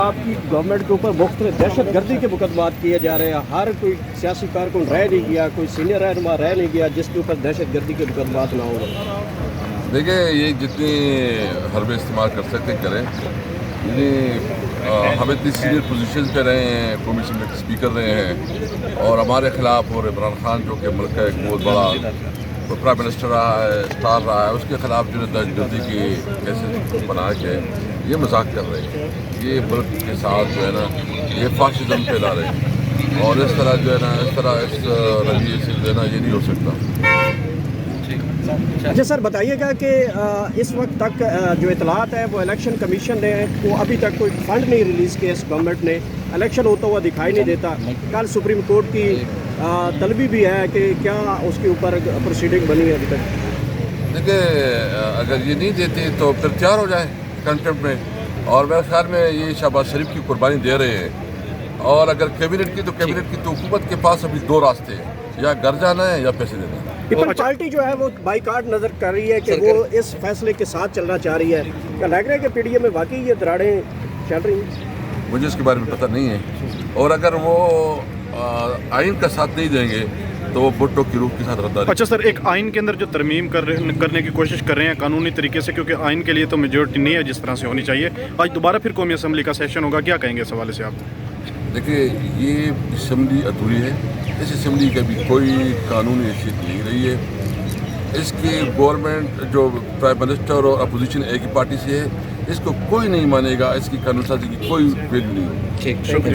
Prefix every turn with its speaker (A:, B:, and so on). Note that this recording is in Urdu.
A: آپ کی گورنمنٹ کے اوپر مختلف دہشت گردی کے مقدمات کیے جا رہے ہیں. ہر کوئی سیاسی کارکن رہ نہیں گیا, کوئی سینئر رہنما رہ نہیں گیا جس کے اوپر دہشت گردی کے مقدمات نہ ہو.
B: دیکھیں, یہ جتنی حربے استعمال کر سکتے کریں. ہم اتنی سینئر پوزیشن پہ رہے ہیں, قومی اسمبلی کے اسپیکر رہے ہیں, اور ہمارے خلاف اور عمران خان جو کہ ملک کا ایک بہت بڑا پرائم منسٹر رہا ہے, اسٹار رہا ہے, اس کے خلاف جو ہے دہشت گردی کی کیسے بنا کے یہ مذاق کر رہے ہیں. یہ ملک کے ساتھ جو ہے نا یہ فاشزم پھیلا رہے ہیں, اور اس طرح جو ہے نا اس رویے سے جو ہے نا یہ نہیں ہو سکتا.
A: اچھا سر, بتائیے گا کہ اس وقت تک جو اطلاعات ہے وہ الیکشن کمیشن نے وہ ابھی تک کوئی فنڈ نہیں ریلیز کیا. اس گورنمنٹ نے الیکشن ہوتا ہوا دکھائی نہیں دیتا. کل سپریم کورٹ کی طلبی بھی ہے کہ کیا اس کے اوپر پروسیڈنگ بنی ہے ابھی تک؟
B: دیکھیں, اگر یہ نہیں دیتے تو پھر تیار ہو جائیں کنٹمپٹ میں, اور میرے خیال میں یہ شہباز شریف کی قربانی دے رہے ہیں. اور اگر کیبنٹ کی تو حکومت کے پاس ابھی دو راستے ہیں, یا گھر جانا ہے یا پیسے دینا ہے.
A: پیپلز پارٹی جو ہے وہ بائیکاٹ نظر کر رہی ہے کہ وہ اس فیصلے کے ساتھ چلنا چاہ رہی ہے. کیا لگ رہا ہے کہ پی ڈی ایم میں واقعی یہ دراڑیں چل رہی ہیں؟
B: مجھے اس کے بارے میں پتہ نہیں ہے, اور اگر وہ آئین کا ساتھ نہیں دیں گے تو وہ بھٹو کی روح کے ساتھ غداری.
C: اچھا سر, ایک آئین کے اندر جو ترمیم کرنے کی کوشش کر رہے ہیں قانونی طریقے سے, کیونکہ آئین کے لیے تو میجورٹی نہیں ہے جس طرح سے ہونی چاہیے. آج دوبارہ پھر قومی اسمبلی کا سیشن ہوگا, کیا کہیں گے اس حوالے سے آپ؟
B: دیکھیے, یہ اسمبلی ادھوری ہے. اس اسمبلی کا بھی کوئی قانونی حیثیت نہیں رہی ہے. اس کی گورنمنٹ جو پرائم منسٹر اور اپوزیشن ایک ہی پارٹی سے ہے, اس کو کوئی نہیں مانے گا. اس کی قانون سازی کی کوئی ویلیو نہیں ہوگی.
A: ٹھیک, شکریہ.